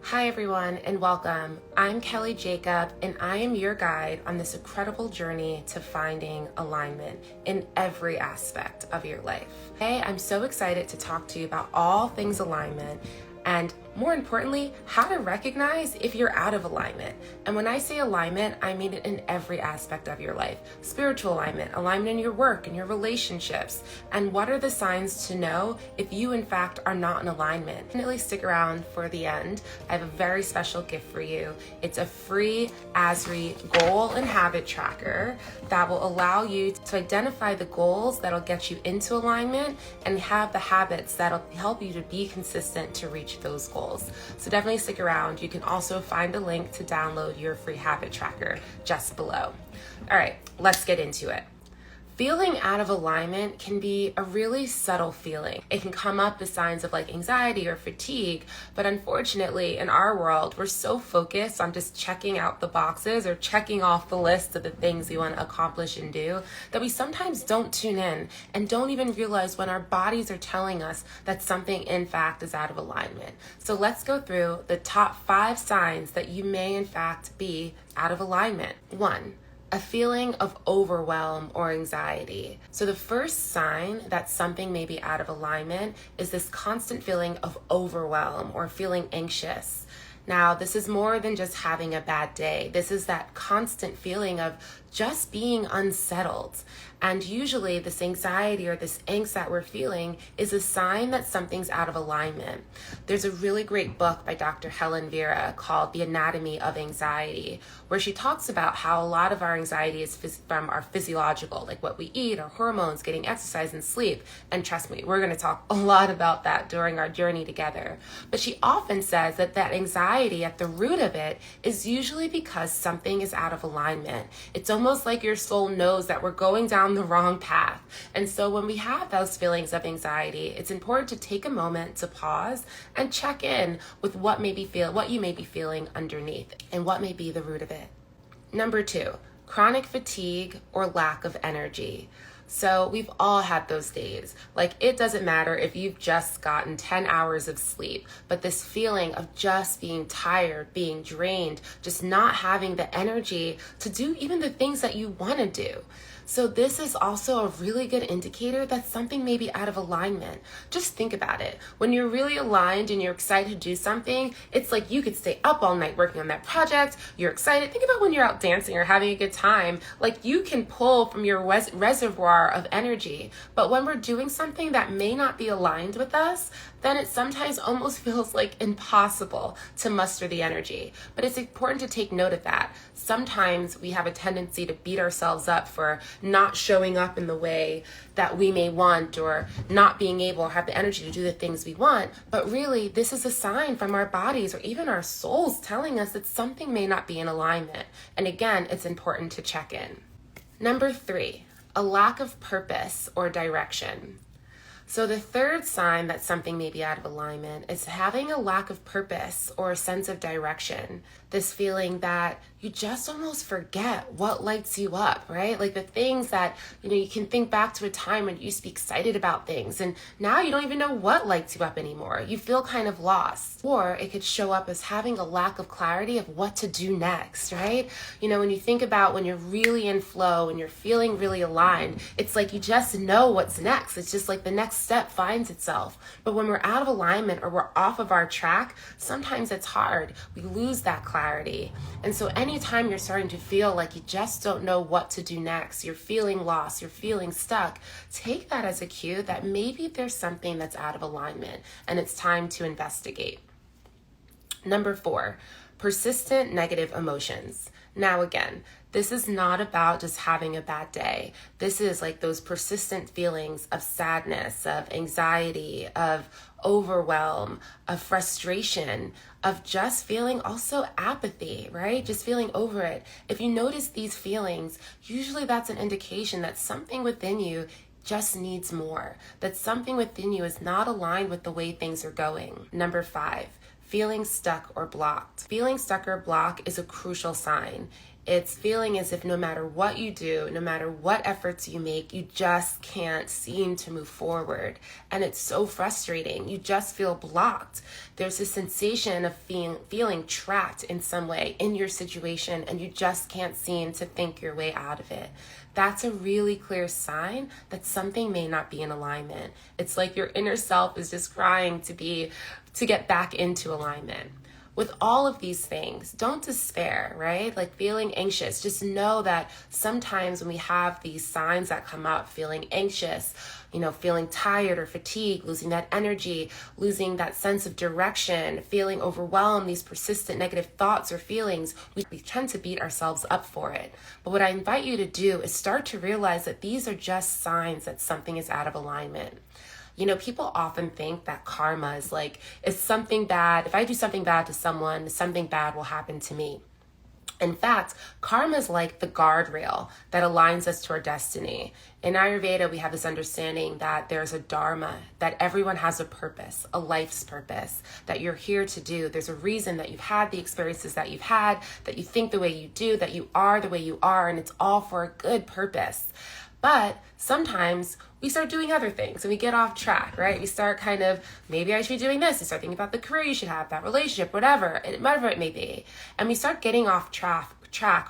Hi everyone and welcome. I'm Kelly Jacob and I am your guide on this incredible journey to finding alignment in every aspect of your life. Today I'm so excited to talk to you about all things alignment and more importantly, how to recognize if you're out of alignment. And when I say alignment, I mean it in every aspect of your life. Spiritual alignment, alignment in your work and your relationships. And what are the signs to know if you in fact are not in alignment? Definitely stick around for the end. I have a very special gift for you. It's a free ASRI goal and habit tracker that will allow you to identify the goals that'll get you into alignment and have the habits that'll help you to be consistent to reach those goals. So definitely stick around. You can also find a link to download your free habit tracker just below. All right, let's get into it. Feeling out of alignment can be a really subtle feeling. It can come up as signs of like anxiety or fatigue, but unfortunately in our world, we're so focused on just checking out the boxes or checking off the list of the things we want to accomplish and do that we sometimes don't tune in and don't even realize when our bodies are telling us that something in fact is out of alignment. So let's go through the top 5 signs that you may in fact be out of alignment. 1. A feeling of overwhelm or anxiety. So the first sign that something may be out of alignment is this constant feeling of overwhelm or feeling anxious. Now, this is more than just having a bad day. This is that constant feeling of just being unsettled. And usually this anxiety or this angst that we're feeling is a sign that something's out of alignment. There's a really great book by Dr. Helen Vera called The Anatomy of Anxiety, where she talks about how a lot of our anxiety is from our physiological, like what we eat, our hormones, getting exercise and sleep. And trust me, we're going to talk a lot about that during our journey together. But she often says that anxiety at the root of it is usually because something is out of alignment. It's almost like your soul knows that we're going down the wrong path. And so when we have those feelings of anxiety, it's important to take a moment to pause and check in with what you may be feeling underneath and what may be the root of it. Number 2, chronic fatigue or lack of energy. So we've all had those days. Like, it doesn't matter if you've just gotten 10 hours of sleep, but this feeling of just being tired, being drained, just not having the energy to do even the things that you want to do. So this is also a really good indicator that something may be out of alignment. Just think about it. When you're really aligned and you're excited to do something, it's like you could stay up all night working on that project. You're excited. Think about when you're out dancing or having a good time. Like, you can pull from your reservoir of energy. But when we're doing something that may not be aligned with us, then it sometimes almost feels like impossible to muster the energy. But it's important to take note of that. Sometimes we have a tendency to beat ourselves up for not showing up in the way that we may want, or not being able or have the energy to do the things we want. But really, this is a sign from our bodies or even our souls telling us that something may not be in alignment. And again, it's important to check in. Number 3, a lack of purpose or direction. So the third sign that something may be out of alignment is having a lack of purpose or a sense of direction. This feeling that you just almost forget what lights you up, right? Like the things that, you can think back to a time when you used to be excited about things and now you don't even know what lights you up anymore. You feel kind of lost. Or it could show up as having a lack of clarity of what to do next, right? When you think about when you're really in flow and you're feeling really aligned, it's like you just know what's next. It's just like the next step finds itself. But when we're out of alignment or we're off of our track, sometimes it's hard. We lose that clarity. And so anytime you're starting to feel like you just don't know what to do next, you're feeling lost, you're feeling stuck, take that as a cue that maybe there's something that's out of alignment and it's time to investigate. Number 4, persistent negative emotions. Now again, this is not about just having a bad day. This is like those persistent feelings of sadness, of anxiety, of overwhelm, of frustration, of just feeling also apathy, right? Just feeling over it. If you notice these feelings, usually that's an indication that something within you just needs more, that something within you is not aligned with the way things are going. Number 5, feeling stuck or blocked. Feeling stuck or blocked is a crucial sign. It's feeling as if no matter what you do, no matter what efforts you make, you just can't seem to move forward. And it's so frustrating. You just feel blocked. There's a sensation of feeling trapped in some way in your situation, and you just can't seem to think your way out of it. That's a really clear sign that something may not be in alignment. It's like your inner self is just crying to get back into alignment. With all of these things, don't despair, right? Like feeling anxious, just know that sometimes when we have these signs that come up, feeling anxious, feeling tired or fatigued, losing that energy, losing that sense of direction, feeling overwhelmed, these persistent negative thoughts or feelings, we tend to beat ourselves up for it. But what I invite you to do is start to realize that these are just signs that something is out of alignment. People often think that karma is like, it's something bad. If I do something bad to someone, something bad will happen to me. In fact, karma is like the guardrail that aligns us to our destiny. In Ayurveda, we have this understanding that there's a Dharma, that everyone has a purpose, a life's purpose, that you're here to do. There's a reason that you've had the experiences that you've had, that you think the way you do, that you are the way you are, and it's all for a good purpose. But sometimes we start doing other things and we get off track, right? We start maybe I should be doing this. We start thinking about the career you should have, that relationship, whatever it may be. And we start getting off track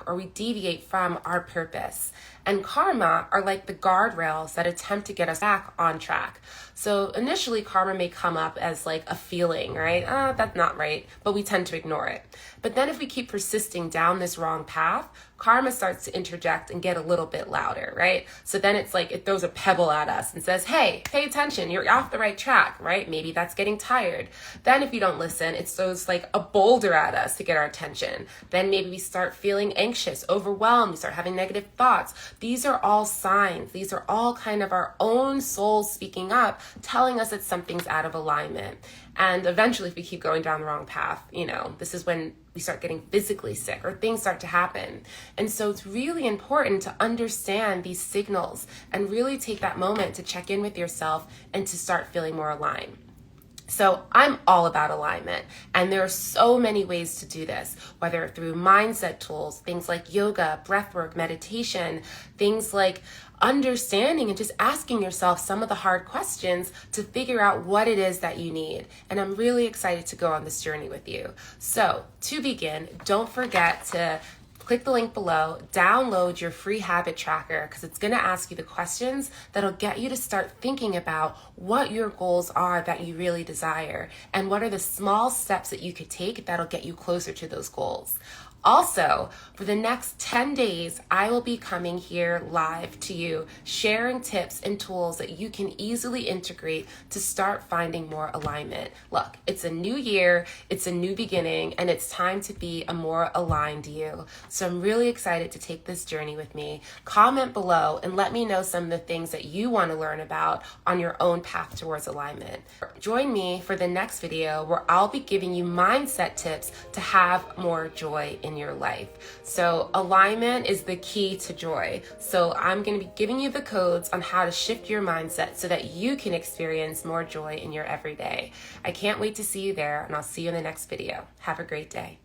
or we deviate from our purpose. And karma are like the guardrails that attempt to get us back on track. So initially karma may come up as like a feeling, right? That's not right, but we tend to ignore it. But then if we keep persisting down this wrong path, karma starts to interject and get a little bit louder, right? So then it's like it throws a pebble at us and says, hey, pay attention, you're off the right track, right? Maybe that's getting tired. Then if you don't listen, it throws like a boulder at us to get our attention. Then maybe we start feeling anxious, overwhelmed, we start having negative thoughts. These are all signs. These are all kind of our own souls speaking up, telling us that something's out of alignment. And eventually, if we keep going down the wrong path, this is when we start getting physically sick or things start to happen. And so it's really important to understand these signals and really take that moment to check in with yourself and to start feeling more aligned. So I'm all about alignment, and there are so many ways to do this, whether through mindset tools, things like yoga, breathwork, meditation, things like understanding and just asking yourself some of the hard questions to figure out what it is that you need. And I'm really excited to go on this journey with you. So to begin, don't forget to click the link below, download your free habit tracker, because it's going to ask you the questions that'll get you to start thinking about what your goals are that you really desire and what are the small steps that you could take that'll get you closer to those goals. Also, for the next 10 days, I will be coming here live to you, sharing tips and tools that you can easily integrate to start finding more alignment. Look, it's a new year, it's a new beginning, and it's time to be a more aligned you. So I'm really excited to take this journey with me. Comment below and let me know some of the things that you want to learn about on your own path towards alignment. Join me for the next video where I'll be giving you mindset tips to have more joy in your life. So alignment is the key to joy. So I'm going to be giving you the codes on how to shift your mindset so that you can experience more joy in your everyday. I can't wait to see you there, and I'll see you in the next video. Have a great day.